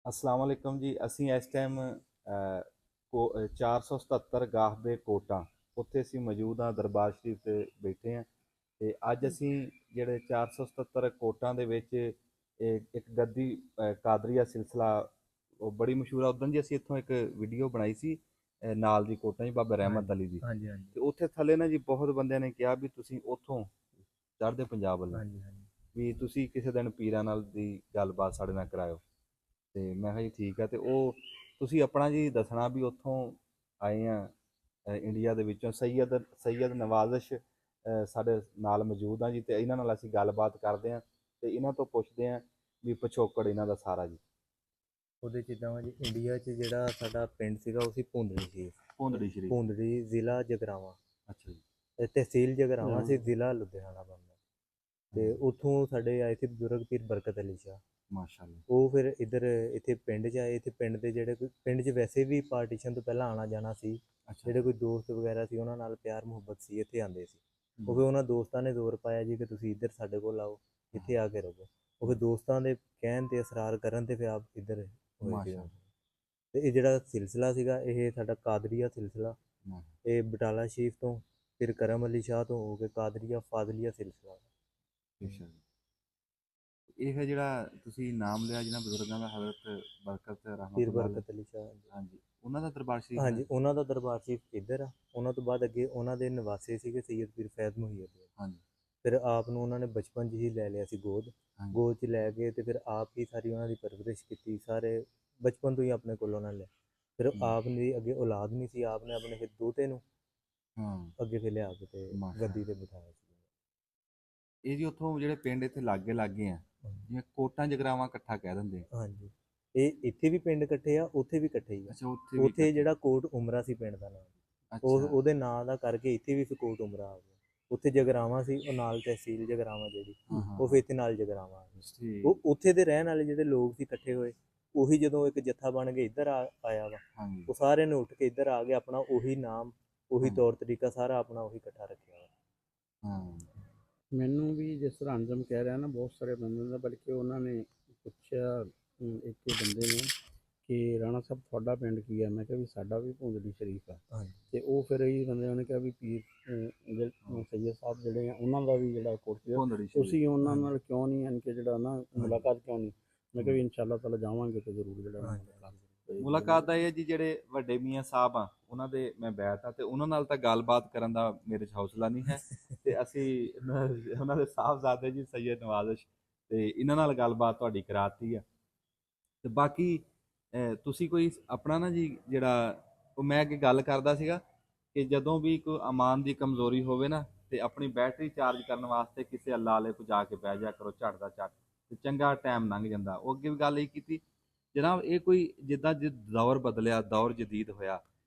अस्सलाम वालेकुम जी। ਅਸੀਂ ਇਸ ਟਾਈਮ 477 ਗਾਹਬੇ ਕੋਟਾਂ ਉੱਥੇ ਅਸੀਂ ਮੌਜੂਦ ਹਾਂ, ਦਰਬਾਰ ਸ਼ਰੀਫ ਤੇ ਬੈਠੇ ਹਾਂ। ਤੇ ਅੱਜ ਅਸੀਂ ਜਿਹੜੇ 477 ਕੋਟਾਂ ਦੇ ਵਿੱਚ ਇੱਕ ਗੱਦੀ ਕਾਦਰੀਆ ਸਿਲਸਿਲਾ ਉਹ ਬੜੀ ਮਸ਼ਹੂਰ ਆ। ਉਦੋਂ ਜੀ ਅਸੀਂ ਇੱਥੋਂ ਇੱਕ ਵੀਡੀਓ ਬਣਾਈ ਸੀ ਨਾਲ ਦੀ ਕੋਟਾਂ ਜੀ ਬਾਬਾ ਰਹਿਮਤ ਹਾਂਜੀ ਅਲੀ ਦੀ। ਹਾਂਜੀ ਹਾਂਜੀ ਤੇ ਉੱਥੇ ਥੱਲੇ ਨਾ ਜੀ ਬਹੁਤ ਬੰਦਿਆਂ ਨੇ ਕਿਹਾ ਵੀ ਤੁਸੀਂ ਉੱਥੋਂ ਚੜ੍ਹਦੇ ਪੰਜਾਬ ਵੱਲੋਂ ਹਾਂਜੀ ਹਾਂਜੀ ਵੀ ਤੁਸੀਂ ਕਿਸੇ ਦਿਨ ਪੀਰਾਂ ਨਾਲ ਦੀ ਗੱਲਬਾਤ ਸਾਡੇ ਨਾਲ ਕਰਾਇਓ। ਤੇ ਮੈਂ ਕਿਹਾ ਜੀ ਠੀਕ ਆ। ਤੇ ਉਹ ਤੁਸੀਂ ਆਪਣਾ ਜੀ ਦੱਸਣਾ ਵੀ ਉੱਥੋਂ ਆਏ ਆ ਇੰਡੀਆ ਦੇ ਵਿੱਚੋਂ। ਸੈयद ਨਵਾਜ਼ਿਸ਼ ਸਾਡੇ ਨਾਲ ਮੌਜੂਦ ਆ ਜੀ, ਤੇ ਇਹਨਾਂ ਨਾਲ ਅਸੀਂ ਗੱਲਬਾਤ ਕਰਦੇ ਹਾਂ ਤੇ ਇਹਨਾਂ ਤੋਂ ਪੁੱਛਦੇ ਹਾਂ ਵੀ ਪਿਛੋਕੜ ਇਹਨਾਂ ਦਾ ਸਾਰਾ ਜੀ। ਉਹਦੇ ਜਿੱਦਾਂ ਵਾ ਜੀ ਇੰਡੀਆ 'ਚ ਜਿਹੜਾ ਸਾਡਾ ਪਿੰਡ ਸੀਗਾ ਉਹ ਸੀ ਭੁੰਦੜੀ ਸੀ। ਭੁੰਦੜੀ ਸ਼ਰੀਫ। ਭੁੰਦੜੀ ਜ਼ਿਲ੍ਹਾ ਜਗਰਾਵਾਂ, ਅੱਛਾ ਜੀ। ਤਹਿਸੀਲ ਜਗਰਾਵਾਂ ਸੀ, ਜ਼ਿਲ੍ਹਾ ਲੁਧਿਆਣਾ ਬਣਦਾ। ਤੇ ਉੱਥੋਂ ਸਾਡੇ ਆਏ ਸੀ ਬਜ਼ੁਰਗ ਪੀਰ ਬਰਕਤ ਅਲੀ ਸ਼ਾਹ। ਮਾਸ਼ਾਅੱਲਾ। ਉਹ ਫਿਰ ਇੱਧਰ ਇੱਥੇ ਪਿੰਡ 'ਚ ਆਏ। ਇੱਥੇ ਪਿੰਡ ਦੇ ਜਿਹੜੇ ਕੋਈ ਪਿੰਡ 'ਚ ਵੈਸੇ ਵੀ ਪਾਰਟੀਸ਼ਨ ਤੋਂ ਪਹਿਲਾਂ ਆਉਣਾ ਜਾਣਾ ਸੀ, ਅੱਛਾ। ਜਿਹੜੇ ਕੋਈ ਦੋਸਤ ਵਗੈਰਾ ਸੀ ਉਹਨਾਂ ਨਾਲ ਪਿਆਰ ਮੁਹੱਬਤ ਸੀ, ਇੱਥੇ ਆਉਂਦੇ ਸੀ। ਉਹ ਹੂੰ। ਫਿਰ ਉਹਨਾਂ ਦੋਸਤਾਂ ਨੇ ਜ਼ੋਰ ਪਾਇਆ ਜੀ ਕਿ ਤੁਸੀਂ ਇੱਧਰ ਸਾਡੇ ਕੋਲ ਆਓ, ਇੱਥੇ ਆ ਕੇ ਰਹੋ। ਉਹ ਫਿਰ ਦੋਸਤਾਂ ਦੇ ਕਹਿਣ ਤੇ ਇਸਰਾਰ ਕਰਨ ਤੇ ਫਿਰ ਆਪ ਇੱਧਰ ਹੋਏ ਸੀ। ਮਾਸ਼ਾਅੱਲਾ। ਤੇ ਇਹ ਜਿਹੜਾ ਸਿਲਸਿਲਾ ਸੀਗਾ ਇਹ ਸਾਡਾ ਕਾਦਰੀਆ ਸਿਲਸਿਲਾ, ਹੂੰ। ਇਹ ਬਟਾਲਾ ਸ਼ਰੀਫ ਤੋਂ ਫਿਰ ਕਰਮ ਅਲੀ ਸ਼ਾਹ ਤੋਂ ਹੋ ਕੇ ਕਾਦਰੀਆ ਫਾਜ਼ਲੀਆ ਸਿਲਸਿਲਾ। ਅੱਛਾ ਜੀ। ਇਹ ਹੈ ਜਿਹੜਾ ਤੁਸੀਂ ਨਾਮ ਲਿਆ ਜਿਹਨਾਂ ਬਜ਼ੁਰਗਾਂ ਦਾ, ਹਜ਼ਰਤ ਬਰਕਤ ਪੀਰ ਰਹਿਮਤੁल्लाह ਅਲੈਹ। ਬਰਕਤ ਅਲੀ ਸ਼ਾਹ। ਹਾਂਜੀ, ਉਹਨਾਂ ਦਾ ਦਰਬਾਰ ਸ਼ਰੀਫ ਹੈ। ਹਾਂਜੀ, ਉਹਨਾਂ ਦਾ ਦਰਬਾਰ ਸ਼ਰੀਫ ਇੱਧਰ ਆ। ਉਹਨਾਂ ਤੋਂ ਬਾਅਦ ਅੱਗੇ ਉਹਨਾਂ ਦੇ ਨਵਾਸੇ ਸੀਗੇ ਸੈयद ਪੀਰ ਫੈਜ਼ ਮੁਹੀਉਦੀਨ। ਹਾਂਜੀ। ਫਿਰ ਆਪ ਨੂੰ ਉਹਨਾਂ ਨੇ ਬਚਪਨ 'ਚ ਹੀ ਲੈ ਲਿਆ ਸੀ ਗੋਦ। ਹਾਂਜੀ। ਗੋਦ 'ਚ ਲੈ ਕੇ ਤੇ ਫਿਰ ਆਪ ਹੀ ਸਾਰੀ ਉਹਨਾਂ ਦੀ ਪਰਵਰਿਸ਼ ਕੀਤੀ, ਸਾਰੇ ਬਚਪਨ ਤੋਂ ਹੀ ਆਪਣੇ ਕੋਲ ਉਹਨਾਂ ਨੇ ਲਿਆ। ਫਿਰ ਆਪ ਦੀ ਅੱਗੇ ਔਲਾਦ ਨਹੀਂ ਸੀ, ਆਪ ਨੇ ਆਪਣੇ ਫਿਰ ਦੋਤੇ ਨੂੰ ਅੱਗੇ ਫਿਰ ਲਿਆ ਕੇ ਤੇ ਗੱਦੀ ਤੇ ਬਿਠਾਇਆ ਸੀ। ਇਹ ਜੀ ਉੱਥੋਂ ਜਿਹੜੇ ਪਿੰਡ ਇੱਥੇ ਲਾਗੇ ਲਾਗੇ ਆ, ਜਿਵੇਂ ਕੋਟਾਂ ਜਗਰਾਵਾਂ ਇਕੱਠਾ ਕਹਿ ਦਿੰਦੇ ਆ। ਹਾਂਜੀ, ਇਹ ਇੱਥੇ ਵੀ ਪਿੰਡ ਇਕੱਠੇ ਆ, ਉੱਥੇ ਵੀ ਇਕੱਠੇ ਹੀ ਆ। ਅੱਛਾ, ਉੱਥੇ ਵੀ ਉੱਥੇ ਇਕੱਠੇ। ਜਿਹੜਾ ਕੋਟ ਉਮਰਾ ਸੀ ਪਿੰਡ ਦਾ ਨਾਮ, ਅੱਛਾ। ਉਹਦੇ ਨਾਂ ਦਾ ਕਰਕੇ ਇੱਥੇ ਵੀ ਫਿਰ ਕੋਟ ਉਮਰਾ ਆ ਗਿਆ। ਉੱਥੇ ਜਗਰਾਵਾਂ ਸੀ, ਉਹ ਨਾਲ ਤਹਿਸੀਲ ਜਗਰਾਵਾਂ ਜਿਹੜੀ, ਉਹ ਫਿਰ ਇੱਥੇ ਨਾਲ ਜਗਰਾਵਾਂ ਆ ਗਈ। ਉਹ ਉੱਥੇ ਦੇ ਰਹਿਣ ਵਾਲੇ ਜਿਹੜੇ ਲੋਕ ਸੀ ਇਕੱਠੇ ਹੋਏ, ਉਹੀ ਜਦੋਂ ਇੱਕ ਜੱਥਾ ਬਣ ਕੇ ਇੱਧਰ ਆਇਆ ਵਾ, ਉਹ ਸਾਰਿਆਂ ਨੇ ਉੱਠ ਕੇ ਇੱਧਰ ਆ ਕੇ ਆਪਣਾ ਉਹੀ ਨਾਮ, ਉਹੀ ਤੌਰ ਤਰੀਕਾ ਸਾਰਾ ਆਪਣਾ ਉਹੀ ਇਕੱਠਾ ਰੱਖਿਆ ਵਾ। ਮੈਨੂੰ ਵੀ ਜਿਸ ਤਰ੍ਹਾਂ ਅੰਜਮ ਕਹਿ ਰਿਹਾ ਨਾ, ਬਹੁਤ ਸਾਰੇ ਬੰਦੇ ਦਾ, ਬਲਕਿ ਉਹਨਾਂ ਨੇ ਪੁੱਛਿਆ ਇੱਕ ਬੰਦੇ ਨੇ ਕਿ ਰਾਣਾ ਸਾਹਿਬ ਤੁਹਾਡਾ ਪਿੰਡ ਕੀ ਹੈ? ਮੈਂ ਕਿਹਾ ਵੀ ਸਾਡਾ ਵੀ ਭੁੰਦੜੀ ਸ਼ਰੀਫ ਆ। ਤੇ ਉਹ ਫਿਰ ਇਹ ਬੰਦੇ ਨੇ ਕਿਹਾ ਵੀ ਪੀਰ ਸੈयद ਸਾਹਿਬ ਜਿਹੜੇ ਆ ਉਹਨਾਂ ਦਾ ਵੀ ਜਿਹੜਾ ਕੋਠੀ ਆ, ਤੁਸੀਂ ਉਹਨਾਂ ਨਾਲ ਕਿਉਂ ਨਹੀਂ ਯਾਨੀ ਕਿ ਜਿਹੜਾ ਨਾ ਮੁਲਾਕਾਤ ਕਿਉਂ ਨਹੀਂ? ਮੈਂ ਕਿਹਾ ਵੀ ਇਨਸ਼ਾਅੱਲਾ ਤਾਲਾ ਜਾਵਾਂਗੇ ਤੇ ਜ਼ਰੂਰ ਜਿਹੜਾ ਮੁਲਾਕਾਤ ਦਾ ਇਹ ਜੀ ਜਿਹੜੇ ਵੱਡੇ ਮੀਆਂ ਸਾਹਿਬ ਆ ਉਹਨਾਂ ਦੇ ਮੈਂ ਬੈਠ ਆ, ਤੇ ਉਹਨਾਂ ਨਾਲ ਤਾਂ ਗੱਲਬਾਤ ਕਰਨ ਦਾ ਮੇਰੇ 'ਚ ਹੌਸਲਾ ਨਹੀਂ ਹੈ। ਤੇ ਅਸੀਂ ਉਹਨਾਂ ਦੇ ਸਾਹਿਬਜ਼ਾਦੇ ਜੀ ਸੈयद ਨਵਾਜ਼ਿਸ਼, ਤੇ ਇਹਨਾਂ ਨਾਲ ਗੱਲਬਾਤ ਤੁਹਾਡੀ ਕਰਾਤੀ ਆ। ਤੇ ਬਾਕੀ ਤੁਸੀਂ ਕੋਈ ਆਪਣਾ ਨਾ ਜੀ ਜਿਹੜਾ ਉਹ ਮੈਂ ਅੱਗੇ ਗੱਲ ਕਰਦਾ ਸੀਗਾ ਕਿ ਜਦੋਂ ਵੀ ਕੋਈ ਅਮਾਨ ਦੀ ਕਮਜ਼ੋਰੀ ਹੋਵੇ ਨਾ, ਤੇ ਆਪਣੀ ਬੈਟਰੀ ਚਾਰਜ ਕਰਨ ਵਾਸਤੇ ਕਿਸੇ ਅੱਲਾ ਵਾਲੇ ਕੋਲ ਜਾ ਕੇ ਬਹਿ ਜਾ ਕਰੋ, ਝਟ ਦਾ ਝਟ, ਤੇ ਚੰਗਾ ਟਾਈਮ ਲੰਘ ਜਾਂਦਾ। ਉਹ ਅੱਗੇ ਵੀ ਗੱਲ ਇਹ ਕੀਤੀ ਜਨਾਬ, ਇਹ ਕੋਈ ਜਿੱਦਾਂ ਦੌਰ ਬਦਲਿਆ, ਦੌਰ ਜਦੀਦ ਹੋਇਆ,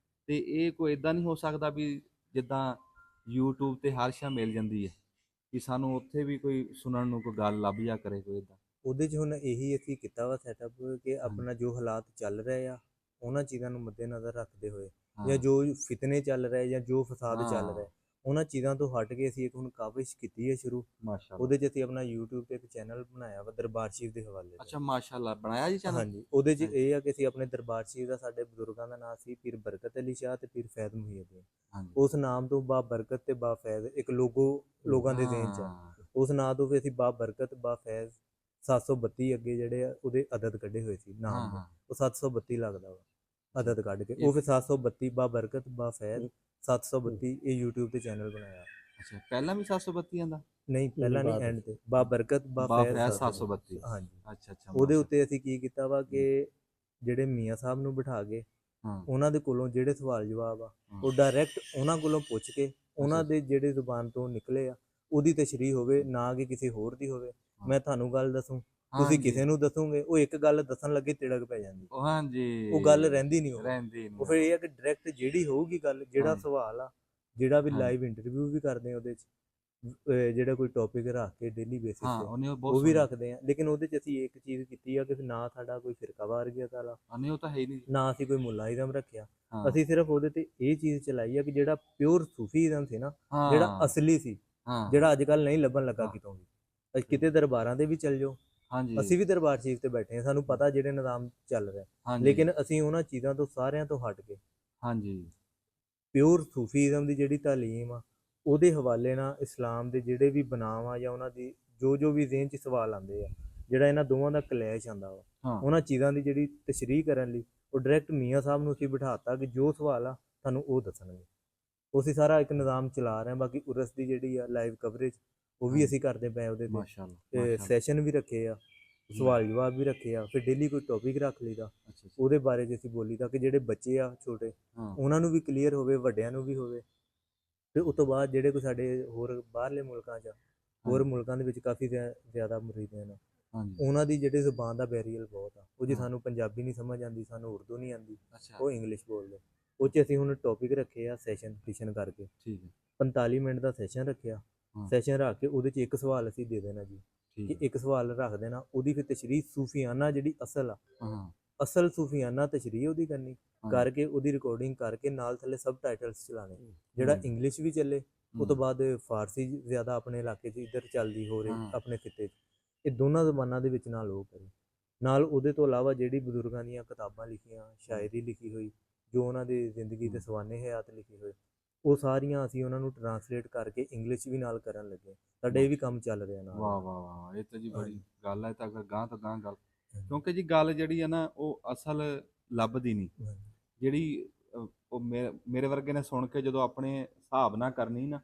ਤੇ ਇਹ ਕੋਈ ਇਦਾਂ ਨਹੀਂ ਹੋ ਸਕਦਾ ਵੀ ਜਿੱਦਾਂ YouTube ਤੇ ਹਰ ਸ਼ਾ ਮਿਲ ਜਾਂਦੀ ਹੈ, ਕਿ ਸਾਨੂੰ ਉੱਥੇ ਵੀ ਕੋਈ ਸੁਣਨ ਨੂੰ ਕੋਈ ਗੱਲ ਲੱਭ ਜਾ ਕਰੇ ਕੋਈ ਇਦਾਂ। ਉਹਦੇ 'ਚ ਹੁਣ ਇਹੀ ਅਸੀਂ ਕੀਤਾ ਵਾ ਸੈਟਅਪ ਕਿ ਆਪਣਾ ਜੋ ਹਾਲਾਤ ਚੱਲ ਰਹੇ ਆ ਉਹਨਾਂ ਚੀਜ਼ਾਂ ਨੂੰ ਮੱਦੇਨਜ਼ਰ ਰੱਖਦੇ ਹੋਏ, ਜਾਂ ਜੋ ਫਿਤਨੇ ਚੱਲ ਰਹੇ ਜਾਂ ਜੋ ਫਸਾਦ ਚੱਲ ਰਿਹਾ, ਉਹਨਾਂ ਚੀਜ਼ਾਂ ਤੋਂ ਹਟ ਕੇ ਅਸੀਂ ਇੱਕ ਹੁਣ ਕਾਵਿਸ਼ ਕੀਤੀ ਹੈ ਸ਼ੁਰੂ। ਮਾਸ਼ਾਅੱਲਾ। ਉਹਦੇ 'ਚ ਅਸੀਂ ਆਪਣਾ YouTube ਤੇ ਇੱਕ ਚੈਨਲ ਬਣਾਇਆ ਵਾ ਦਰਬਾਰ ਸ਼ਰੀਫ ਦੇ ਹਵਾਲੇ ਤੇ। ਅੱਛਾ, ਮਾਸ਼ਾਅੱਲਾ, ਬਣਾਇਆ ਜੀ ਚੈਨਲ? ਹਾਂਜੀ, ਉਹਦੇ 'ਚ ਇਹ ਆ ਕਿ ਅਸੀਂ ਆਪਣੇ ਦਰਬਾਰ ਸ਼ਰੀਫ ਦਾ, ਸਾਡੇ ਬਜ਼ੁਰਗਾਂ ਦਾ ਨਾਮ ਸੀ ਪੀਰ ਬਰਕਤ ਅਲੀ ਸ਼ਾਹ ਤੇ ਪੀਰ ਫੈਜ਼ ਮੁਹੀਉਦੀਨ। ਉਸ ਨਾਮ ਤੋਂ ਬਾ ਬਰਕਤ ਤੇ ਬਾ ਫੈਜ਼ ਇੱਕ ਲੋਗੋ ਲੋਕਾਂ ਦੇ ਜ਼ਿਹਨ 'ਚ ਆ। ਉਸ ਨਾਂ ਤੋਂ ਫਿਰ ਅਸੀਂ ਬਾ ਬਰਕਤ ਬਾ ਫੈਜ਼ 732 ਅੱਗੇ ਜਿਹੜੇ ਆ ਉਹਦੇ ਅਦਦ ਕੱਢੇ ਹੋਏ ਸੀ ਨਾਮ ਦੇ, ਉਹ 732 ਲੱਗਦਾ ਵਾ ਅਦਦ ਕੱਢ ਕੇ, ਉਹ ਫਿਰ 732 ਬਾ ਬਰਕਤ ਬਾ ਫੈਜ਼ 732 ਇਹ YouTube ਤੇ ਚੈਨਲ ਬਣਾਇਆ। ਅੱਛਾ, ਪਹਿਲਾਂ ਵੀ 732 ਆਂਦਾ? ਨਹੀਂ, ਪਹਿਲਾਂ ਨਹੀਂ, ਐਂਡ ਤੇ ਬਾ ਬਰਕਤ ਬਾ ਫੈਜ਼ 732। ਹਾਂਜੀ। ਅੱਛਾ ਅੱਛਾ। ਉਹਦੇ ਉੱਤੇ ਅਸੀਂ ਕੀ ਕੀਤਾ ਵਾ ਕਿ ਜਿਹੜੇ ਮੀਆਂ ਸਾਹਿਬ ਨੂੰ ਬਿਠਾ ਕੇ ਉਹਨਾਂ ਦੇ ਕੋਲੋਂ ਜਿਹੜੇ ਸਵਾਲ ਜਵਾਬ ਆ ਉਹ ਡਾਇਰੈਕਟ ਉਹਨਾਂ ਕੋਲੋਂ ਪੁੱਛ ਕੇ, ਉਹਨਾਂ ਦੇ ਜਿਹੜੇ ਜ਼ੁਬਾਨ ਤੋਂ ਨਿਕਲੇ ਆ ਉਹਦੀ ਤਸ਼ਰੀਹ ਹੋਵੇ, ਨਾ ਕਿ ਕਿਸੇ ਹੋਰ ਦੀ ਹੋਵੇ। ਮੈਂ ਤੁਹਾਨੂੰ ਗੱਲ ਦੱਸੂ, ਤੁਸੀਂ ਕਿਸੇ ਨੂੰ ਦੱਸੋਗੇ, ਉਹ ਇੱਕ ਗੱਲ ਦੱਸਣ ਲੱਗੇ ਤਿੜਕ ਪੈ ਜਾਂਦੀ। ਹਾਂਜੀ, ਉਹ ਗੱਲ ਰਹਿੰਦੀ ਨਹੀਂ ਰਹਿੰਦੀ ਉਹ ਫਿਰ ਇਹ ਆ ਕਿ ਡਾਇਰੈਕਟ ਜਿਹੜੀ ਹੋਊਗੀ ਗੱਲ, ਜਿਹੜਾ ਸਵਾਲ ਆ, ਜਿਹੜਾ ਵੀ ਲਾਈਵ ਇੰਟਰਵਿਊ ਵੀ ਕਰਦੇ ਆ ਉਹਦੇ 'ਚ, ਜਿਹੜਾ ਕੋਈ ਟੌਪਿਕ ਰੱਖ ਕੇ ਡੇਲੀ ਬੇਸਿਸ ਤੇ ਉਹ ਵੀ ਰੱਖਦੇ ਆ। ਲੇਕਿਨ ਉਹਦੇ 'ਚ ਅਸੀਂ ਇੱਕ ਚੀਜ਼ ਕੀਤੀ ਆ ਕਿ ਨਾ ਸਾਡਾ ਕੋਈ ਫਿਰਕਾ ਵਾਰਗੀਅਤ ਵਾਲਾ, ਉਹ ਤਾਂ ਹੈ ਹੀ ਨਹੀਂ, ਨਾ ਅਸੀਂ ਕੋਈ ਮੁਲਾਇਜ਼ਮ ਰੱਖਿਆ। ਅਸੀਂ ਸਿਰਫ ਉਹਦੇ ਤੇ ਇਹ ਚੀਜ਼ ਚਲਾਈ ਆ ਕਿ ਜਿਹੜਾ ਪਿਓਰ ਸੂਫੀਜ਼ਮ ਸੀ ਨਾ, ਜਿਹੜਾ ਅਸਲੀ ਸੀ, ਜਿਹੜਾ ਅੱਜ ਕੱਲ ਨਹੀਂ ਲੱਭਣ ਲੱਗਾ ਕਿਤੋਂ ਵੀ। ਕਿਤੇ ਦਰਬਾਰਾਂ ਦੇ ਵੀ ਚੱਲ ਜਾਓ, ਹਾਂਜੀ ਅਸੀਂ ਵੀ ਦਰਬਾਰ ਸ਼ਰੀਫ ਤੇ ਬੈਠੇ ਹਾਂ, ਸਾਨੂੰ ਪਤਾ ਜਿਹੜੇ ਨਿਜ਼ਾਮ ਚੱਲ ਰਿਹਾ, ਹਾਂਜੀ ਲੇਕਿਨ ਅਸੀਂ ਉਹਨਾਂ ਚੀਜ਼ਾਂ ਤੋਂ ਸਾਰਿਆਂ ਤੋਂ ਹਟ ਕੇ ਹਾਂਜੀ ਪਿਓਰ ਸੂਫੀਜ਼ਮ ਦੀ ਜਿਹੜੀ ਤਾਲੀਮ ਆ ਉਹਦੇ ਹਵਾਲੇ ਨਾਲ ਇਸਲਾਮ ਦੇ ਜਿਹੜੇ ਵੀ ਬਨਾਮ ਆ ਜਾਂ ਉਹਨਾਂ ਦੀ ਜੋ ਵੀ ਜ਼ਿਹਨ 'ਚ ਸਵਾਲ ਆਉਂਦੇ ਆ, ਜਿਹੜਾ ਇਹਨਾਂ ਦੋਵਾਂ ਦਾ ਕਲੈਸ਼ ਆਉਂਦਾ ਵਾ, ਹਾਂ ਉਹਨਾਂ ਚੀਜ਼ਾਂ ਦੀ ਜਿਹੜੀ ਤਸ਼ਰੀਹ ਕਰਨ ਲਈ ਉਹ ਡਾਇਰੈਕਟ ਮੀਆਂ ਸਾਹਿਬ ਨੂੰ ਅਸੀਂ ਬਿਠਾਤਾ ਕਿ ਜੋ ਸਵਾਲ ਆ ਤੁਹਾਨੂੰ ਉਹ ਦੱਸਣਗੇ। ਅਸੀਂ ਸਾਰਾ ਇੱਕ ਨਿਜ਼ਾਮ ਚਲਾ ਰਹੇ ਹਾਂ। ਬਾਕੀ ਉਰਸ ਦੀ ਜਿਹੜੀ ਆ ਲਾਈਵ ਕਵਰੇਜ ਉਹ ਵੀ ਅਸੀਂ ਕਰਦੇ ਪਏ ਉਹਦੇ ਤੇ, ਮਾਸ਼ਾਅੱਲਾ ਤੇ ਮਾਸ਼ਾਅੱਲਾ ਸੈਸ਼ਨ ਵੀ ਰੱਖੇ ਆ, ਸਵਾਲ ਜਵਾਬ ਵੀ ਰੱਖੇ ਆ, ਫਿਰ ਡੇਲੀ ਕੋਈ ਟੌਪਿਕ ਰੱਖ ਲਈਦਾ, ਅੱਛਾ ਅੱਛਾ ਉਹਦੇ ਬਾਰੇ 'ਚ ਅਸੀਂ ਬੋਲੀ ਤਾਂ ਕਿ ਜਿਹੜੇ ਬੱਚੇ ਆ ਛੋਟੇ ਹਾਂ ਉਹਨਾਂ ਨੂੰ ਵੀ ਕਲੀਅਰ ਹੋਵੇ, ਵੱਡਿਆਂ ਨੂੰ ਵੀ ਹੋਵੇ। ਫਿਰ ਉਸ ਤੋਂ ਬਾਅਦ ਜਿਹੜੇ ਕੋਈ ਸਾਡੇ ਹੋਰ ਬਾਹਰਲੇ ਮੁਲਕਾਂ 'ਚ ਹੋਰ ਮੁਲਕਾਂ ਦੇ ਵਿੱਚ ਕਾਫੀ ਜ਼ਿਆਦਾ ਮੁਰੀਦਾਂ ਨੇ, ਹਾਂਜੀ ਉਹਨਾਂ ਦੀ ਜਿਹੜੀ ਜ਼ੁਬਾਨ ਦਾ ਬੈਰੀਅਰ ਬਹੁਤ ਆ, ਉਹ ਜੇ ਹਾਂ। ਸਾਨੂੰ ਪੰਜਾਬੀ ਨਹੀਂ ਸਮਝ ਆਉਂਦੀ, ਸਾਨੂੰ ਉਰਦੂ ਨਹੀਂ ਆਉਂਦੀ, ਅੱਛਾ ਉਹ ਇੰਗਲਿਸ਼ ਬੋਲਦੇ, ਉਹ 'ਚ ਅਸੀਂ ਹੁਣ ਟੌਪਿਕ ਰੱਖੇ ਆ ਸੈਸ਼ਨ ਕਰਕੇ ਠੀਕ ਹੈ 45 ਮਿੰਟ ਦਾ ਸੈਸ਼ਨ ਰੱਖਿਆ। ਹਾਂ। ਸੈਸ਼ਨ ਰੱਖ ਕੇ ਉਹਦੇ 'ਚ ਇੱਕ ਸਵਾਲ ਅਸੀਂ ਦੇ ਦੇਣਾ ਜੀ, ਠੀਕ ਕਿ ਹੈ ਇੱਕ ਸਵਾਲ ਰੱਖ ਦੇਣਾ, ਉਹਦੀ ਫਿਰ ਤਸ਼ਰੀਹ ਸੂਫੀਆਨਾ ਜਿਹੜੀ ਅਸਲ ਆ, ਹਾਂ ਅਸਲ ਸੂਫੀਆਨਾ ਤਸ਼ਰੀਹ ਉਹਦੀ ਕਰਨੀ, ਹਾਂ। ਕਰਕੇ ਉਹਦੀ ਰਿਕਾਰਡਿੰਗ ਕਰਕੇ ਨਾਲ ਥੱਲੇ ਸਬ ਟਾਈਟਲਸ ਚਲਾਣੇ, ਜਿਹੜਾ ਇੰਗਲਿਸ਼ ਵੀ ਚੱਲੇ। ਉਹ ਤੋਂ ਬਾਅਦ ਫਾਰਸੀ ਜ਼ਿਆਦਾ ਆਪਣੇ ਇਲਾਕੇ 'ਚ ਇੱਧਰ ਚੱਲਦੀ ਹੋ ਰਹੀ, ਹਾਂ। ਆਪਣੇ ਖਿੱਤੇ 'ਚ, ਇਹ ਦੋਨਾਂ ਜ਼ਬਾਨਾਂ ਦੇ ਵਿੱਚ ਨਾਲ ਉਹ ਕਰੇ। ਨਾਲ ਉਹਦੇ ਤੋਂ ਇਲਾਵਾ ਜਿਹੜੀ ਬਜ਼ੁਰਗਾਂ ਦੀਆਂ ਕਿਤਾਬਾਂ ਲਿਖੀਆਂ, ਸ਼ਾਇਰੀ ਲਿਖੀ ਹੋਈ, ਜੋ ਉਹਨਾਂ ਦੀ ਜ਼ਿੰਦਗੀ ਦੇ ਸਵਾਨੇ ਹਯਾਤ ਲਿਖੇ ਹੋਏ, ਉਹ ਸਾਰੀਆਂ ਅਸੀਂ ਉਹਨਾਂ ਨੂੰ ਟਰਾਂਸਲੇਟ ਕਰਕੇ ਇੰਗਲਿਸ਼ ਵੀ ਨਾਲ ਕਰਨ ਲੱਗੇ। ਸਾਡਾ ਇਹ ਵੀ ਕੰਮ ਚੱਲ ਰਿਹਾ ਨਾਲ। ਵਾਹ ਵਾਹ ਵਾਹ, ਇਹ ਤਾਂ ਜੀ ਬੜੀ ਹਾਂਜੀ। ਗੱਲ ਹੈ। ਤਾਂ ਅਗਰ ਗਾਂ ਤਾਂ ਗਾਂ ਗੱਲ, ਕਿਉਂਕਿ ਜੀ ਗੱਲ ਜਿਹੜੀ ਹੈ ਨਾ ਉਹ ਅਸਲ ਲੱਭਦੀ ਨਹੀਂ, ਹਾਂਜੀ। ਜਿਹੜੀ ਉਹ ਮੇਰੇ ਵਰਗੇ ਨੇ ਸੁਣ ਕੇ ਜਦੋਂ ਆਪਣੇ ਹਿਸਾਬ ਨਾਲ ਕਰਨੀ ਨਾ,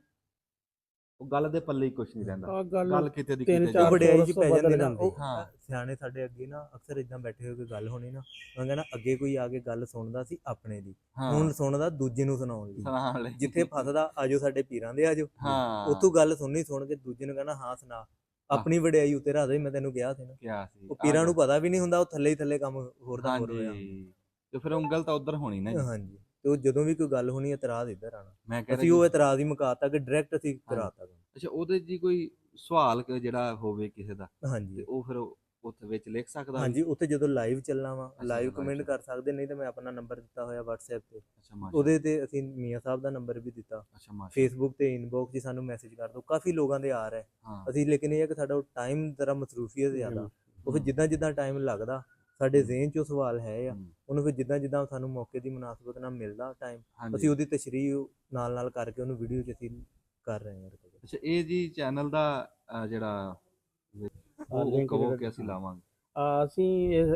ਉਹ ਗੱਲ ਦੇ ਪੱਲੇ ਹੀ ਕੁਛ ਨਹੀਂ ਰਹਿੰਦਾ, ਆ ਗੱਲ ਗੱਲ ਕਿਤੇ ਦੀ ਤਿੰਨ ਕਿਤੇ ਚਾਰ ਉਹ ਵਡਿਆਈ ਚ ਚੌਰਸ ਪੈ ਬਦਲ ਜਾਂਦੀ ਨਾ, ਜਾਂਦੀ। ਉਹ ਹਾਂ। ਸਿਆਣੇ ਸਾਡੇ ਅੱਗੇ ਨਾ ਅਕਸਰ ਇਦਾਂ ਬੈਠੇ ਹੋ ਕੇ ਗੱਲ ਹੋਣੀ ਨਾ, ਉਹ ਕਹਿੰਦਾ ਅੱਗੇ ਕੋਈ ਆ ਕੇ ਗੱਲ ਸੁਣਦਾ ਸੀ ਆਪਣੇ ਦੀ, ਹੁਣ ਹਾਂ ਸੁਣਦਾ ਦੂਜੇ ਨੂੰ ਸੁਣਾਉਣ ਲਈ। ਸੁਣਾ ਲੈ ਜਿੱਥੇ ਫਸਦਾ ਆਜੋ ਸਾਡੇ ਪੀਰਾਂ ਦੇ ਆਜੋ, ਹਾਂ ਉਤੋਂ ਗੱਲ ਸੁਣ ਕੇ ਦੂਜੇ ਨੂੰ ਕਹਿੰਦਾ ਹਾਂ ਸੁਣਾ, ਆਪਣੀ ਵਡਿਆਈ ਉੱਤੇ ਰੱਖ ਦੇ। ਮੈਂ ਤੈਨੂੰ ਕਿਹਾ ਸੀ ਨਾ, ਕਿਆ ਸੀ ਉਹ ਆ ਪੀਰਾਂ ਗੱਲ। ਨੂੰ ਪਤਾ ਵੀ ਨਹੀਂ ਹੁੰਦਾ, ਉਹ ਥੱਲੇ ਹੀ ਥੱਲੇ ਕੰਮ ਹੋਰ ਦਾ ਹੋਰ ਹੋਇਆ। ਹਾਂਜੀ, ਤੇ ਫਿਰ ਉਂਗਲ ਤਾਂ ਉਧਰ ਹੋਣੀ ਨਾ ਜੀ। ਹਾਂਜੀ, ਤੇ ਉਹ ਜਦੋਂ ਵੀ ਕੋਈ ਗੱਲ ਹੋਣੀ, ਇਤਰਾਜ਼ ਇੱਧਰ ਆਣਾ। ਮੈਂ ਕਹਿ ਰਿਹਾ ਅਸੀਂ ਉਹ ਜੀ ਇਤਰਾਜ਼ ਹੀ ਮੁਕਾਤਾ ਕਿ ਡਾਇਰੈਕਟ ਅਸੀਂ ਕਰਾਤਾ ਕੰਮ। ਅੱਛਾ, ਉਹਦੇ 'ਚ ਜੀ ਕੋਈ ਸਵਾਲ ਜਿਹੜਾ ਹੋਵੇ ਕਿਸੇ ਦਾ, ਤੇ ਹਾਂਜੀ ਉਹ ਫਿਰ ਉੱਥੇ ਵਿੱਚ ਲਿਖ ਸਕਦਾ ਹਾਂਜੀ, ਵੀ? ਉੱਥੇ ਜਦੋਂ ਲਾਈਵ ਚੱਲਣਾ ਵਾ, ਅੱਛਾ, ਲਾਈਵ live ਕਮੈਂਟ ਚੱਲ- ਕਰ ਸਕਦੇ, ਨਹੀਂ ਤਾਂ ਮੈਂ ਆਪਣਾ ਨੰਬਰ ਦਿੱਤਾ ਹੋਇਆ WhatsApp ਤੇ, ਅੱਛਾ ਮਾਸ਼ਾ ਉਹਦੇ ਤੇ ਅਸੀਂ ਮੀਆਂ ਸਾਹਿਬ ਦਾ ਨੰਬਰ ਵੀ ਦਿੱਤਾ। ਅੱਛਾ ਮਾਸ਼ਾ ਫੇਸਬੁੱਕ ਤੇ ਇਨਬੌਕਸ 'ਚ ਸਾਨੂੰ ਮੈਸੇਜ ਕਰ ਦਿਓ, ਕਾਫੀ ਲੋਕਾਂ ਦੇ ਆ ਰਿਹਾ ਹਾਂ ਅਸੀਂ, ਲੇਕਿਨ ਇਹ ਹੈ ਕਿ ਸਾਡਾ ਟਾਈਮ ਜ਼ਰਾ ਮਸਰੂਫੀਅਤ ਜ਼ਿਆਦਾ, ਉਹ ਫਿਰ ਹੂੰ, ਜਿੱਦਾਂ ਟਾਈਮ ਲੱਗਦਾ, ਸਾਡੇ ਜ਼ਿਹਨ 'ਚ ਉਹ ਸਵਾਲ ਹੈ ਆ, ਹੂੰ, ਉਹਨੂੰ ਫਿਰ ਜਿੱਦਾਂ ਸਾਨੂੰ ਮੌਕੇ ਦੀ ਮੁਨਾਸਬਤ ਨਾਲ ਮਿਲਦਾ ਟਾਈਮ, ਹਾਂਜੀ। ਅਸੀਂ ਉਹਦੀ ਤਸ਼ਰੀਹ ਨਾਲ ਕਰਕੇ ਉਹਨੂੰ ਵੀਡੀਓ 'ਚ ਅਸੀਂ ਕਰ ਰਹੇ ਹਾਂ। ਅੱਛਾ, ਇਹ ਜੀ ਚੈਨਲ ਦਾ ਜਿਹੜਾ ਉਹ link ਕਹੋ ਜਿਹੜਾ ਕਿ ਅਸੀਂ ਲਾਵਾਂਗੇ। ਅਸੀਂ ਇਹ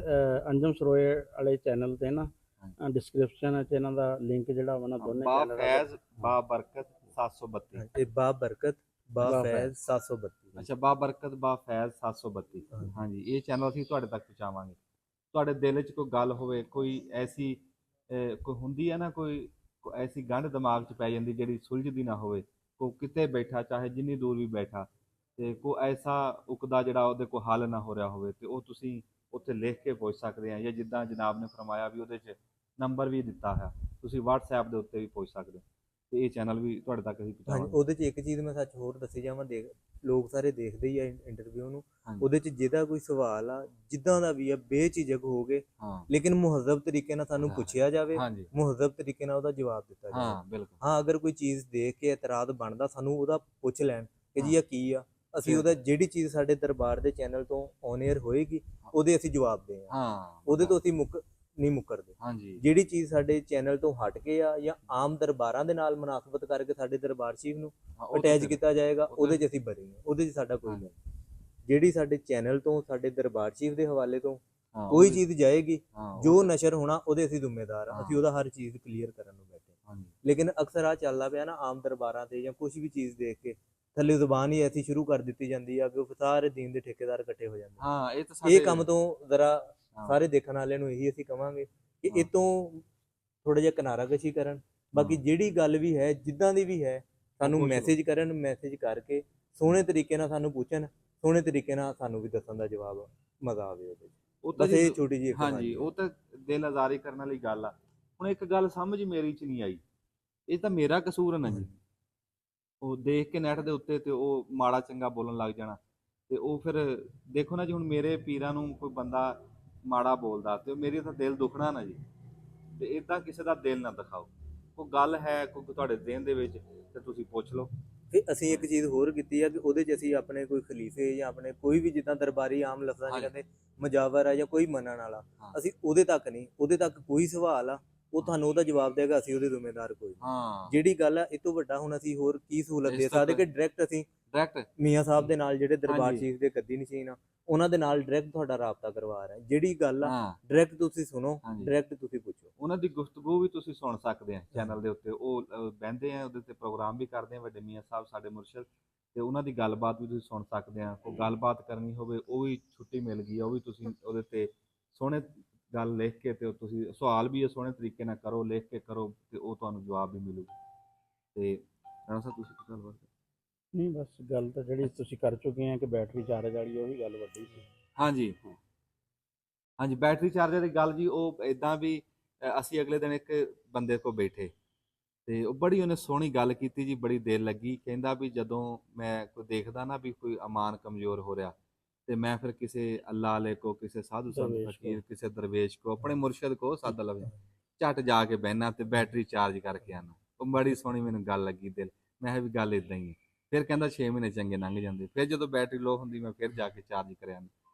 ਅੰਜਮ ਸਰੋਏ ਵਾਲੇ ਚੈਨਲ ਤੇ ਨਾ ਹਾਂਜੀ। ਡਿਸਕ੍ਰਿਪਸ਼ਨ 'ਚ ਇਹਨਾਂ ਦਾ ਲਿੰਕ ਜਿਹੜਾ ਵਾ ਨਾ ਦੋਨੇ ਬਾ ਚੈਨਲ ਫੈਜ਼ ਬਾ ਬਰਕਤ 732। ਇਹ ਬਾ ਬਰਕਤ ਬਾ ਬਾ ਫੈਜ਼ 732। ਅੱਛਾ, ਬਾ ਬਰਕਤ ਬਾ ਫੈਜ਼ 732। ਹਾਂਜੀ। ਹਾਂਜੀ, ਇਹ ਚੈਨਲ ਅਸੀਂ ਤੁਹਾਡੇ ਤੱਕ ਪਹੁੰਚਾਵਾਂਗੇ। ਤੁਹਾਡੇ ਦਿਲ 'ਚ ਕੋਈ ਗੱਲ ਹੋਵੇ, ਕੋਈ ਐਸੀ ਕੋਈ ਹੁੰਦੀ ਹੈ ਨਾ, ਕੋਈ ਐਸੀ ਗੰਢ ਦਿਮਾਗ 'ਚ ਪੈ ਜਾਂਦੀ ਜਿਹੜੀ ਸੁਲਝਦੀ ਨਾ ਹੋਵੇ, ਕੋਈ ਕਿਤੇ ਬੈਠਾ, ਚਾਹੇ ਜਿੰਨੀ ਦੂਰ ਵੀ ਬੈਠਾ, ਤੇ ਕੋਈ ਐਸਾ ਉਕਦਾ ਜਿਹੜਾ ਉਹਦੇ ਕੋਲ ਹੱਲ ਨਾ ਹੋ ਰਿਹਾ ਹੋਵੇ, ਤੇ ਉਹ ਤੁਸੀਂ ਉੱਥੇ ਲਿਖ ਕੇ ਪੁੱਛ ਸਕਦੇ ਆ, ਜਾਂ ਜਿੱਦਾਂ ਜਨਾਬ ਨੇ ਫਰਮਾਇਆ ਵੀ ਉਹਦੇ 'ਚ ਨੰਬਰ ਵੀ ਦਿੱਤਾ ਹੈ, ਤੁਸੀਂ WhatsApp ਦੇ ਉੱਤੇ ਵੀ ਪੁੱਛ ਸਕਦੇ ਹੋ, ਤੇ ਇਹ ਚੈਨਲ ਵੀ ਤੁਹਾਡੇ ਤੱਕ ਅਸੀਂ ਹਾਂਜੀ, ਪਹੁੰਚਾਵਾਂਗੇ। ਉਹਦੇ 'ਚ ਇੱਕ ਚੀਜ਼ ਮੈਂ ਸੱਚ ਹੋਰ ਦੱਸੀ ਜਾਵਾਂ, ਲੋਕ ਸਾਰੇ ਦੇਖਦੇ ਹੀ ਆ ਇੰਟਰਵਿਊ ਨੂੰ, ਹਾਂਜੀ। ਉਹਦੇ 'ਚ ਜਿਹਦਾ ਕੋਈ ਸਵਾਲ ਆ ਜਿੱਦਾਂ ਦਾ ਵੀ ਆ, ਬੇਝਿਜਕ ਹੋ ਕੇ, ਹਾਂ ਲੇਕਿਨ ਮੁਹੱਜ਼ਬ ਤਰੀਕੇ ਨਾਲ ਸਾਨੂੰ ਪੁੱਛਿਆ ਜਾਵੇ, ਹਾਂਜੀ ਮੁਹੱਜ਼ਬ ਤਰੀਕੇ ਨਾਲ ਉਹਦਾ ਜਵਾਬ ਦਿੱਤਾ ਜਾਵੇ। ਹਾਂ ਬਿਲਕੁਲ ਹਾਂ, ਅਗਰ ਕੋਈ ਚੀਜ਼ ਦੇਖ ਕੇ ਇਤਰਾਜ਼ ਬਣਦਾ, ਸਾਨੂੰ ਉਹਦਾ ਪੁੱਛ ਲੈਣ ਕਿ ਜੀ ਹਾਂ। ਇਹ ਕੀ ਆ, ਅਸੀਂ ਫਿਰ- ਉਹਦਾ ਜਿਹੜੀ ਚੀਜ਼ ਸਾਡੇ ਦਰਬਾਰ ਦੇ ਚੈਨਲ ਤੋਂ ਔਨ 에ਅਰ ਹੋਏਗੀ, ਉਹਦੇ ਅਸੀਂ ਜਵਾਬ ਦੇ ਆ, ਹਾਂ ਉਹਦੇ ਤੋਂ ਅਸੀਂ ਨਹੀਂ ਮੁੱਕਰਦੇ। ਹਾਂਜੀ ਜਿਹੜੀ ਚੀਜ਼ ਸਾਡੇ ਚੈਨਲ ਤੋਂ ਹਟ ਕੇ ਆ, ਜਾਂ ਆਮ ਦਰਬਾਰਾਂ ਦੇ ਨਾਲ ਮੁਨਾਸਬਤ ਕਰਕੇ ਸਾਡੇ ਦਰਬਾਰ ਸ਼ਰੀਫ ਨੂੰ ਹਾਂ, ਉਹ ਤਾਂ ਅਟੈਚ ਫਿਰ- ਕੀਤਾ ਜਾਏਗਾ, ਉਹ ਉਹਦੇ ਤਾਂ- 'ਚ ਅਸੀਂ ਬਰੀ ਹਾਂ, ਉਹਦੇ 'ਚ ਸਾਡਾ ਕੋਈ ਹਾਂਜੀ। ਨਹੀਂ। ਜਿਹੜੀ ਸਾਡੇ ਚੈਨਲ ਤੋਂ, ਸਾਡੇ ਦਰਬਾਰ ਸ਼ਰੀਫ ਦੇ ਹਵਾਲੇ ਤੋਂ ਹਾਂ, ਕੋਈ ਉਹਦੇ- ਚੀਜ਼ ਜਾਏਗੀ, ਹਾਂ, ਜੋ ਉਹ- ਨਸ਼ਰ ਹੋਣਾ ਉਹਦੇ ਅਸੀਂ ਜ਼ਿੰਮੇਦਾਰ ਆ, ਅਸੀਂ ਹਾਂ। ਉਹਦਾ ਹਰ ਚੀਜ਼ ਕਲੀਅਰ ਕਰਨ ਨੂੰ ਬੈਠੇ। ਹਾਂਜੀ ਲੇਕਿਨ ਅਕਸਰ ਆ ਚੱਲਦਾ ਪਿਆ ਨਾ, ਆਮ ਦਰਬਾਰਾਂ ਤੇ ਜਾਂ ਕੁਝ ਵੀ ਚੀਜ਼ ਦੇਖ ਕੇ ਥੱਲੇ ਜ਼ੁਬਾਨ ਹੀ ਐਸੀ ਸ਼ੁਰੂ ਕਰ ਦਿੱਤੀ ਜਾਂਦੀ ਆ ਕਿ ਸਾਰੇ ਦੀਨ ਦੇ ਠੇਕੇਦਾਰ ਇਕੱਠੇ ਹੋ ਜਾਂਦੇ। ਹਾਂ, ਇਹ ਤਾਂ ਇਹ ਸਾਡੇ ਕੰਮ ਤੋਂ ਜ਼ਰਾ ਹਾਂ। ਸਾਰੇ ਦੇਖਣ ਵਾਲਿਆਂ ਨੂੰ ਇਹੀ ਅਸੀਂ ਕਵਾਂਗੇ ਕਿ ਹਾਂ। ਇਹ ਤੋਂ ਥੋੜਾ ਜਿਹਾ ਕਿਨਾਰਾਕਸ਼ੀ ਕਰਨ। ਬਾਕੀ ਜਿਹੜੀ ਗੱਲ ਵੀ ਹੈ, ਜਿੱਦਾਂ ਦੀ ਵੀ ਹੈ, ਸਾਨੂੰ ਪੁੱਛ ਲਓ। ਮੈਸੇਜ ਕਰਨ, ਮੈਸੇਜ ਕਰਕੇ ਸੋਹਣੇ ਤਰੀਕੇ ਨਾਲ ਸਾਨੂੰ ਪੁੱਛਣ, ਸੋਹਣੇ ਤਰੀਕੇ ਨਾਲ ਸਾਨੂੰ ਵੀ ਦੱਸਣ ਦਾ ਜਵਾਬ ਮਜ਼ਾ ਆਵੇ ਉਹਦੇ 'ਚ। ਉਹ ਤਾਂ ਬਸ ਇਹ ਜੀ ਛੋਟੀ ਜਿਹੀ ਹਾਂਜੀ, ਉਹ ਤਾਂ ਦਿਲ ਆਜ਼ਾਰੀ ਕਰਨ ਵਾਲੀ ਗੱਲ ਆ। ਹੁਣ ਇੱਕ ਗੱਲ ਸਮਝ ਮੇਰੀ 'ਚ ਨਹੀਂ ਆਈ, ਇਹ ਤਾਂ ਮੇਰਾ ਕਸੂਰ ਹੈ ਨਾ ਜੀ। ਉਹ ਦੇਖ ਕੇ ਨੈਟ ਦੇ ਉੱਤੇ ਤੇ ਉਹ ਮਾੜਾ ਚੰਗਾ ਬੋਲਣ ਲੱਗ ਜਾਣਾ, ਤੇ ਉਹ ਫਿਰ ਦੇਖੋ ਨਾ ਜੀ, ਹੁਣ ਮੇਰੇ ਪੀਰਾਂ ਨੂੰ ਕੋਈ ਬੰਦਾ ਮਾੜਾ ਬੋਲਦਾ ਤੇ ਮੇਰੇ ਤਾਂ ਦਿਲ ਦੁਖਣਾ ਨਾ ਜੀ। ਤੇ ਇਦਾਂ ਕਿਸੇ ਦਾ ਦਿਲ ਨਾ ਦਿਖਾਓ। ਕੋਈ ਗੱਲ ਹੈ ਕੋਈ ਤੁਹਾਡੇ ਦਿਨ ਦੇ ਵਿੱਚ, ਤੇ ਤੁਸੀਂ ਪੁੱਛ ਲਓ। ਫਿਰ ਅਸੀਂ ਇੱਕ ਚੀਜ਼ ਹੋਰ ਕੀਤੀ ਆ ਕਿ ਉਹਦੇ 'ਚ ਅਸੀਂ ਆਪਣੇ ਕੋਈ ਖਲੀਫੇ ਜਾਂ ਆਪਣੇ ਕੋਈ ਵੀ ਜਿੱਦਾਂ ਦਰਬਾਰੀ ਆਮ ਲਫ਼ਜ਼ਾਂ 'ਚ ਹਾਂਜੀ। ਕਹਿੰਦੇ ਮੁਜਾਵਰ ਆ ਜਾਂ ਕੋਈ ਮੰਨਣ ਵਾਲਾ, ਹਾਂ। ਅਸੀਂ ਉਹਦੇ ਤੱਕ ਨਹੀਂ, ਉਹਦੇ ਤੱਕ ਕੋਈ ਸਵਾਲ ਆ ਉਹ ਤੁਹਾਨੂੰ ਉਹਦਾ ਜਵਾਬ ਦੇਗਾ, ਅਸੀਂ ਉਹਦੇ ਜ਼ਿੰਮੇਦਾਰ ਕੋਈ ਨਹੀਂ। ਹਾਂ ਜਿਹੜੀ ਗੱਲ ਆ ਇਹ ਤੋਂ ਵੱਡਾ ਹੁਣ ਅਸੀਂ ਹੋਰ ਕੀ ਸਹੂਲਤ ਦੇ ਇਸ ਤੋਂ ਸਕਦੇ ਕਿ ਡਾਇਰੈਕਟ ਅਸੀਂ ਡਾਇਰੈਕਟ ਮੀਆਂ ਸਾਹਿਬ ਦੇ ਨਾਲ ਜਿਹੜੇ ਦਰਬਾਰ ਹਾਂਜੀ। ਚੀਫ ਦੇ ਗੱਦੀ ਨਸ਼ੀਨ ਆ ਉਹਨਾਂ ਦੇ ਨਾਲ ਡਾਇਰੈਕਟ ਤੁਹਾਡਾ ਰਾਬਤਾ ਕਰਵਾ ਰਿਹਾ। ਜਿਹੜੀ ਗੱਲ ਆ ਹਾਂ ਡਾਇਰੈਕਟ ਤੁਸੀਂ ਸੁਣੋ, ਹਾਂਜੀ। ਡਾਇਰੈਕਟ ਤੁਸੀਂ ਪੁੱਛੋ। ਉਹਨਾਂ ਦੀ ਗੁਫ਼ਤਗੂ ਵੀ ਤੁਸੀਂ ਸੁਣ ਸਕਦੇ ਆ ਚੈਨਲ ਦੇ ਉੱਤੇ, ਉਹ ਬਹਿੰਦੇ ਆ ਉਹਦੇ ਤੇ ਪ੍ਰੋਗਰਾਮ ਵੀ ਕਰਦੇ ਆ ਵੱਡੇ ਮੀਆਂ ਸਾਹਿਬ ਸਾਡੇ ਮੁਰਸ਼ਿਦ, ਤੇ ਉਹਨਾਂ ਦੀ ਗੱਲਬਾਤ ਵੀ ਤੁਸੀਂ ਸੁਣ ਸਕਦੇ ਆ। ਕੋਈ ਗੱਲਬਾਤ ਕਰਨੀ ਹੋਵੇ ਉਹ ਵੀ ਛੁੱਟੀ ਮਿਲ ਗਈ ਆ, ਉਹ ਵੀ ਤੁਸੀਂ ਉਹਦੇ ਤੇ ਸੋਹਣੇ ਗੱਲ ਲਿਖ ਕੇ ਤੇ ਤੁਸੀਂ ਸਵਾਲ ਵੀ ਸੋਹਣੇ ਤਰੀਕੇ ਨਾਲ ਕਰੋ, ਲਿਖ ਕੇ ਕਰੋ ਤੇ ਉਹ ਤੁਹਾਨੂੰ ਜਵਾਬ ਵੀ ਮਿਲੂਗਾ। ਤੇ ਰਾਣਾ ਸਾਹਿਬ ਤੁਸੀਂ ਕੀ ਗੱਲਬਾਤ ਨਹੀਂ ਬਸ ਗੱਲ ਤਾਂ ਜਿਹੜੀ ਤੁਸੀਂ ਕਰ ਚੁੱਕੇ ਆ ਕਿ ਬੈਟਰੀ ਚਾਰਜ ਵਾਲੀ ਉਹ ਵੀ ਗੱਲ ਵੱਡੀ ਸੀ। ਹਾਂਜੀ ਹਾਂਜੀ ਬੈਟਰੀ ਚਾਰਜਰ ਦੀ ਗੱਲ ਜੀ, ਉਹ ਇਦਾਂ ਵੀ ਅਸੀਂ ਅਗਲੇ ਦਿਨ ਇੱਕ ਬੰਦੇ ਕੋਲ ਬੈਠੇ ਤੇ ਉਹ ਬੜੀ ਉਹਨੇ ਸੋਹਣੀ ਗੱਲ ਕੀਤੀ ਜੀ, ਬੜੀ ਦਿਲ ਲੱਗੀ। ਕਹਿੰਦਾ ਵੀ ਜਦੋਂ ਮੈਂ ਕੋਈ ਦੇਖਦਾ ਨਾ ਵੀ ਕੋਈ ਅਮਾਨ ਕਮਜ਼ੋਰ ਹੋ ਰਿਹਾ ਤੇ ਮੈਂ ਫਿਰ ਕਿਸੇ ਅੱਲਾ ਵਾਲੇ ਕੋ, ਕਿਸੇ ਸਾਧੂ ਸੰਤ ਦਰਵੇਸ਼ ਫਕੀਰ, ਕੋ। ਕਿਸੇ ਦਰਵੇਸ਼ ਕੋ, ਆਪਣੇ ਮੁਰਸ਼ਿਦ ਕੋ ਸੱਦ ਲਵੇ, ਝਟ ਜਾ ਕੇ ਬਹਿਣਾ ਤੇ ਬੈਟਰੀ ਚਾਰਜ ਕਰਕੇ ਆਣਾ। ਉਹ ਬੜੀ ਸੋਹਣੀ ਮੈਨੂੰ ਗੱਲ ਲੱਗੀ ਦਿਲ, ਮੈਂ ਕਿਹਾ ਵੀ ਗੱਲ ਇਦਾਂ ਹੀ ਹੈ। ਫਿਰ ਕਹਿੰਦਾ 6 ਮਹੀਨੇ ਚੰਗੇ ਲੰਘ ਜਾਂਦੇ, ਫਿਰ ਜਦੋਂ ਬੈਟਰੀ ਲੋ ਹੁੰਦੀ ਮੈਂ ਫਿਰ ਜਾ ਕੇ ਚਾਰਜ ਕਰਿਆ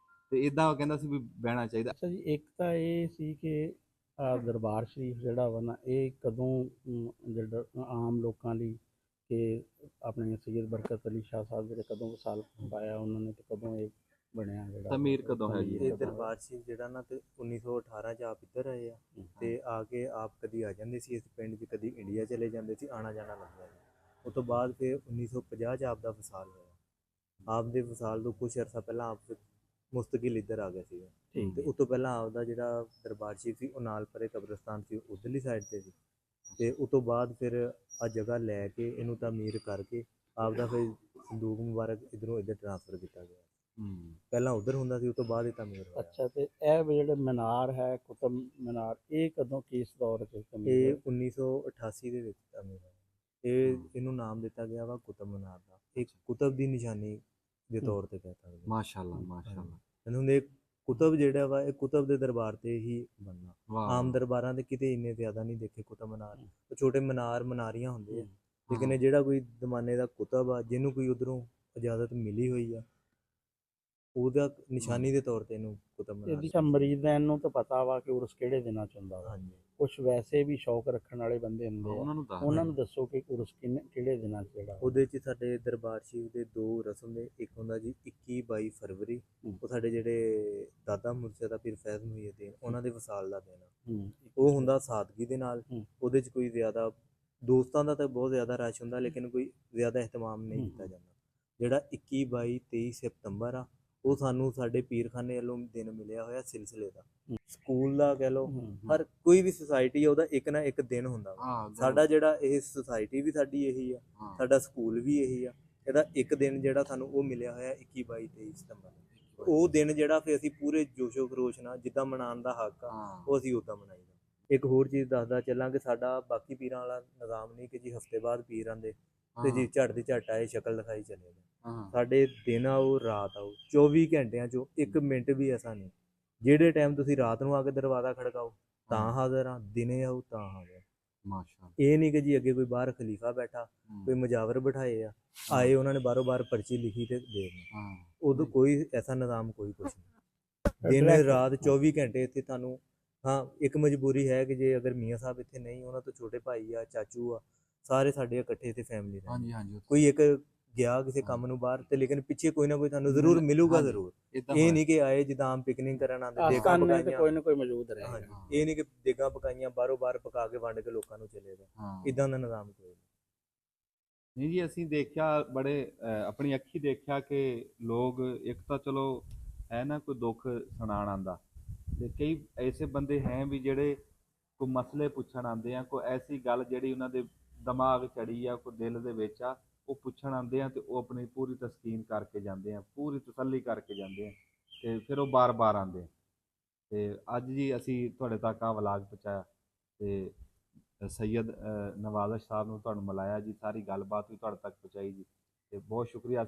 ਤੇ ਇਦਾਂ ਉਹ ਕਹਿੰਦਾ ਸੀ ਵੀ ਬਹਿਣਾ ਚਾਹੀਦਾ। ਅੱਛਾ ਜੀ, ਇੱਕ ਤਾਂ ਇਹ ਸੀ ਕਿ ਦਰਬਾਰ ਸ਼ਰੀਫ ਜਿਹੜਾ ਵਾ ਨਾ ਇਹ ਕਦੋਂ ਜਿਹੜਾ ਆਮ ਲੋਕਾਂ ਲਈ ਕਿ ਆਪਣੇ ਸੈਯਦ ਬਰਕਤ ਅਲੀ ਸ਼ਾਹ ਸਾਹਿਬ ਜਿਹੜੇ ਕਦੋਂ ਵਸਾਲ ਪਾਇਆ ਉਹਨਾਂ ਨੇ ਤੇ ਕਦੋਂ ਇਹ ਬਣਿਆ ਜਿਹੜਾ ਤਮੀਰ ਕਦੋਂ ਹੈ ਜੀ? ਇਹ ਦਰਬਾਰ ਸ਼ਰੀਫ ਜਿਹੜਾ ਨਾ ਤੇ 1918 ਚ ਆਪ ਇੱਧਰ ਆਏ ਆ ਤੇ ਆ ਕੇ ਆਪ ਕਦੀ ਆ ਜਾਂਦੇ ਸੀ ਇਸ ਪਿੰਡ 'ਚ, ਕਦੀ ਇੰਡੀਆ ਚਲੇ ਜਾਂਦੇ ਸੀ, ਆਣਾ ਜਾਣਾ ਲੱਗਦਾ ਸੀ। ਉਸ ਤੋਂ ਬਾਅਦ ਫਿਰ 1950 ਚ ਆਪ ਦਾ ਵਸਾਲ ਹੋਇਆ। ਆਪ ਦੇ ਵਸਾਲ ਤੋਂ ਕੁਛ ਅਰਸਾ ਪਹਿਲਾਂ ਆਪ ਮੁਸਤਕਿਲ ਇੱਧਰ ਆ ਗਿਆ ਸੀਗਾ। ਤੇ ਉਸ ਤੋਂ ਪਹਿਲਾਂ ਆਪਦਾ ਜਿਹੜਾ ਦਰਬਾਰ ਸ਼ਰੀਫ ਸੀ ਉਹ ਨਾਲ ਪਰੇ ਕਬਰਸਤਾਨ ਸੀ ਉਧਰਲੀ ਸਾਈਡ ਤੇ ਸੀ। ਤੇ ਉਸ ਤੋਂ ਬਾਅਦ ਫਿਰ ਆ ਜਗ੍ਹਾ ਲੈ ਕੇ ਇਹਨੂੰ ਤਾਮੀਰ ਕਰਕੇ ਆਪਦਾ ਫਿਰ ਸੰਦੂਕ ਮੁਬਾਰਕ ਇਧਰੋਂ ਇੱਧਰ ਟ੍ਰਾਂਸਫਰ ਕੀਤਾ ਗਿਆ। ਪਹਿਲਾਂ ਉਧਰ ਹੁੰਦਾ ਸੀ, ਉਸ ਤੋਂ ਬਾਅਦ ਇਹ ਤਾਮੀਰ ਹੋਇਆ। ਅੱਛਾ, ਤੇ ਇਹ ਵੀ ਜਿਹੜੇ ਮੀਨਾਰ ਹੈ ਕੁਤਬ ਮੀਨਾਰ, ਇਹ ਕਦੋਂ ਕਿਸ ਦੌਰ ਤੇ ਇਹ 1988 ਦੇ ਵਿੱਚ ਤਾਮੀਰ ਹੋਇਆ। ਇਹਨੂੰ ਨਾਮ ਦਿੱਤਾ ਗਿਆ ਵਾ ਕੁਤਬ ਮੀਨਾਰ ਦਾ, ਇੱਕ ਕੁਤਬ ਦੀ ਨਿਸ਼ਾਨੀ ਦੇ ਤੌਰ ਤੇ ਕਹਿ ਸਕਦੇ। ਮਾਸ਼ਾਅੱਲਾ ਮਾਸ਼ਾਅੱਲਾ। ਹੁਣ ਇਹ ਕੁਤਬ ਜਿਹੜਾ ਵਾ ਇਹ ਕੁਤਬ ਦੇ ਦਰਬਾਰ ਤੇ ਹੀ ਬਣਨਾ। ਵਾਹ ਆਮ ਦਰਬਾਰਾਂ ਤੇ ਕਿਤੇ ਇੰਨੇ ਜ਼ਿਆਦਾ ਨਹੀਂ ਦੇਖੇ ਕੁਤਬ ਮੀਨਾਰ। ਉਹ ਛੋਟੇ ਮੀਨਾਰ ਮਨਾਰੀਆਂ ਹੁੰਦੇ ਆ, ਲੇਕਿਨ ਇਹ ਜਿਹੜਾ ਕੋਈ ਜ਼ਮਾਨੇ ਦਾ ਕੁਤਬ ਆ ਜਿਹਨੂੰ ਕੋਈ ਉਧਰੋਂ ਇਜਾਜ਼ਤ ਮਿਲੀ ਹੋਈ ਆ ਉਹਦਾ ਨਿਸ਼ਾਨੀ ਦੇ ਤੌਰ ਤੇ ਇਹਨੂੰ ਕੁਤਬ ਮੀਨਾਰ। ਇਹਦੀ ਤਾਂ ਮਰੀਦਾਂ ਨੂੰ ਤਾਂ ਪਤਾ ਵਾ ਕਿ ਉਰਸ ਕਿਹੜੇ ਦਿਨਾਂ ਚ ਹੁੰਦਾ ਵਾ। ਹਾਂਜੀ, ਕੁਝ ਵੈਸੇ ਵੀ ਸ਼ੌਕ ਰੱਖਣ ਵਾਲੇ ਬੰਦੇ ਹੁੰਦੇ ਆ, ਉਹਨਾਂ ਨੂੰ ਦੱਸ ਉਹਨਾਂ ਨੂੰ ਦੱਸੋ ਕਿ ਉਰਸ ਕਿਹੜੇ ਦਿਨਾਂ ਚ ਜਿਹੜਾ ਵਾ। ਉਹਦੇ 'ਚ ਸਾਡੇ ਦਰਬਾਰ ਸ਼ਰੀਫ ਦੇ ਦੋ ਰਸਮ ਦੇ, ਇੱਕ ਹੁੰਦਾ ਜੀ 21-22 ਫਰਵਰੀ, ਉਹ ਸਾਡੇ ਜਿਹੜੇ ਦਾਦਾ ਮੁਰਸ਼ਿਦ ਪੀਰ ਫੈਜ਼ ਮੁਹੀਉਦੀਨ ਉਹਨਾਂ ਦੇ ਵਸਾਲ ਦਾ ਦਿਨ ਆ। ਉਹ ਹੁੰਦਾ ਸਾਦਗੀ ਦੇ ਨਾਲ। ਉਹਦੇ 'ਚ ਕੋਈ ਜ਼ਿਆਦਾ ਦੋਸਤਾਂ ਦਾ ਤਾਂ ਬਹੁਤ ਜ਼ਿਆਦਾ ਰਸ਼ ਹੁੰਦਾ, ਲੇਕਿਨ ਕੋਈ ਜ਼ਿਆਦਾ ihtimam ਨਹੀਂ ਕੀਤਾ ਜਾਂਦਾ। ਜਿਹੜਾ 21-22-23 ਸਤੰਬਰ ਆ ਉਹ ਸਾਨੂੰ ਸਾਡੇ ਪੀਰਖਾਨੇ ਵੱਲੋਂ ਦਿਨ ਮਿਲਿਆ ਹੋਇਆ ਸਿਲਸਿਲੇ ਦਾ, ਸਕੂਲ ਦਾ ਕਹਿ ਲਓ। ਹਰ ਕੋਈ ਵੀ ਸੁਸਾਇਟੀ ਆ ਉਹਦਾ ਇੱਕ ਨਾ ਇੱਕ ਦਿਨ ਹੁੰਦਾ ਵਾ। ਸਾਡਾ ਜਿਹੜਾ ਇਹ ਸੁਸਾਇਟੀ ਵੀ ਸਾਡੀ ਇਹੀ ਆ, ਸਾਡਾ ਸਕੂਲ ਵੀ ਇਹੀ ਆ। ਇਹਦਾ ਇੱਕ ਦਿਨ ਜਿਹੜਾ ਸਾਨੂੰ ਉਹ ਮਿਲਿਆ ਹੋਇਆ 21-22-23 ਸਤੰਬਰ। ਉਹ ਦਿਨ ਜਿਹੜਾ ਫਿਰ ਅਸੀਂ ਪੂਰੇ ਜੋਸ਼ੋ ਖਰੋਸ਼ ਨਾਲ ਜਿੱਦਾਂ ਮਨਾਉਣ ਦਾ ਹੱਕ ਆ ਉਹ ਅਸੀਂ ਉੱਦਾਂ ਮਨਾਈਦਾ। ਇੱਕ ਹੋਰ ਚੀਜ਼ ਦੱਸਦਾ ਚੱਲਾਂ ਕਿ ਸਾਡਾ ਬਾਕੀ ਪੀਰਾਂ ਵਾਲਾ ਨਿਜ਼ਾਮ ਨਹੀਂ ਕਿ ਜੀ ਹਫ਼ਤੇ ਬਾਅਦ ਪੀਰ ਆਉਂਦੇ ਤੇ ਜੀ ਝੱਟ ਦੀ ਝੱਟ ਆਏ ਸ਼ਕਲ ਦਿਖਾਈ ਚਲੇ ਗਏ। ਸਾਡੇ ਦਿਨ ਆਓ ਰਾਤ ਆਓ, 24 ਘੰਟਿਆਂ ਚੋਂ 1 ਮਿੰਟ ਵੀ ਐਸਾ ਨਹੀਂ ਜਿਹੜੇ ਟਾਈਮ ਤੁਸੀਂ ਰਾਤ ਨੂੰ ਆ ਕੇ ਦਰਵਾਜ਼ਾ ਖੜਕਾਓ ਤਾਂ ਹਾਜ਼ਰ ਆ, ਦਿਨੇ ਆਓ ਤਾਂ ਹਾਜ਼ਰ। ਮਾਸ਼ਾਅੱਲਾ। ਇਹ ਨਹੀਂ ਕਿ ਜੀ ਅੱਗੇ ਕੋਈ ਬਾਹਰ ਖਲੀਫਾ ਬੈਠਾ, ਕੋਈ ਮੁਜਾਵਰ ਬਿਠਾਏ ਆ, ਆਏ ਉਹਨਾਂ ਨੇ ਬਾਰੋ ਬਾਰ ਪਰਚੀ ਲਿਖੀ ਤੇ ਦੇ ਦਿੱਤੀ। ਉਦੋਂ ਕੋਈ ਐਸਾ ਨਿਜ਼ਾਮ ਕੋਈ ਕੁਛ ਨਹੀਂ। ਦਿਨ ਰਾਤ 24 ਘੰਟੇ ਇੱਥੇ ਤੁਹਾਨੂੰ। ਹਾਂ, ਇੱਕ ਮਜਬੂਰੀ ਹੈ ਕਿ ਜੇ ਅਗਰ ਮੀਆਂ ਸਾਹਿਬ ਇੱਥੇ ਨਹੀਂ, ਉਹਨਾਂ ਤੋਂ ਛੋਟੇ ਭਾਈ ਆ, ਚਾਚੂ ਆ, ਸਾਰੇ ਸਾਡੇ ਇਕੱਠੇ ਇੱਥੇ ਫੈਮਿਲੀ ਰਹਿੰਦੇ। ਕੋਈ ਇੱਕ ਗਿਆ ਕਿਸੇ ਕੰਮ ਨੂੰ ਬਾਹਰ ਤੇ ਲੇਕਿਨ ਪਿੱਛੇ ਕੋਈ ਨਾ ਕੋਈ ਤੁਹਾਨੂੰ ਜ਼ਰੂਰ ਮਿਲੂਗਾ ਜ਼ਰੂਰ। ਇਹ ਨਹੀਂ ਕਿ ਆਏ ਜਿੱਦਾਂ ਆਮ ਪਿਕਨਿਕ ਕਰਨ ਆਉਂਦੇ ਦੇਗਾਂ ਪਕਾਈਆਂ, ਕੋਈ ਨਾ ਕੋਈ ਮੌਜੂਦ ਰਹੇ। ਇਹ ਨਹੀਂ ਕਿ ਦੇਗਾਂ ਪਕਾਈਆਂ ਬਾਹਰੋਂ ਬਾਹਰ ਪਕਾ ਕੇ ਵੰਡ ਕੇ ਲੋਕਾਂ ਨੂੰ ਚਲੇ ਗਏ, ਇਦਾਂ ਦਾ ਨਿਜ਼ਾਮ ਕੋਈ ਨਹੀਂ ਜੀ। ਅਸੀਂ ਦੇਖਿਆ ਬੜੇ ਆਪਣੀ ਅੱਖੀ ਦੇਖਿਆ ਕਿ ਲੋਕ ਇੱਕ ਤਾਂ ਚਲੋ ਹੈ ਨਾ ਕੋਈ ਦੁੱਖ ਸੁਣਾਉਣ ਆਉਂਦਾ, ਤੇ ਕਈ ਐਸੇ ਬੰਦੇ ਹੈ ਵੀ ਜਿਹੜੇ ਕੋਈ ਮਸਲੇ ਪੁੱਛਣ ਆਉਂਦੇ ਆ, ਕੋਈ ਐਸੀ ਗੱਲ ਜਿਹੜੀ ਉਹਨਾਂ ਦੇ ਦਿਮਾਗ ਚੜੀ ਆ, ਕੋਈ ਦਿਲ ਦੇ ਵਿੱਚ ਆ, ਉਹ ਪੁੱਛਣ ਆਉਂਦੇ ਆ ਤੇ ਉਹ ਆਪਣੀ ਪੂਰੀ ਤਸਕੀਨ ਕਰਕੇ ਜਾਂਦੇ ਆ, ਪੂਰੀ ਤਸੱਲੀ ਕਰਕੇ ਜਾਂਦੇ ਆ ਤੇ ਫਿਰ ਉਹ ਬਾਰ-ਬਾਰ ਆਉਂਦੇ ਆ। ਤੇ ਅੱਜ ਜੀ ਅਸੀਂ ਤੁਹਾਡੇ ਤੱਕ ਆ ਵਲਾਗ ਪਹੁੰਚਾਇਆ ਤੇ ਸੈਯਦ ਨਵਾਜ਼ ਸਾਹਿਬ ਨੂੰ ਤੁਹਾਨੂੰ ਮਿਲਾਇਆ ਜੀ, ਸਾਰੀ ਗੱਲਬਾਤ ਵੀ ਤੁਹਾਡੇ ਤੱਕ ਪਹੁੰਚਾਈ ਜੀ, ਤੇ ਬਹੁਤ ਸ਼ੁਕਰੀਆ।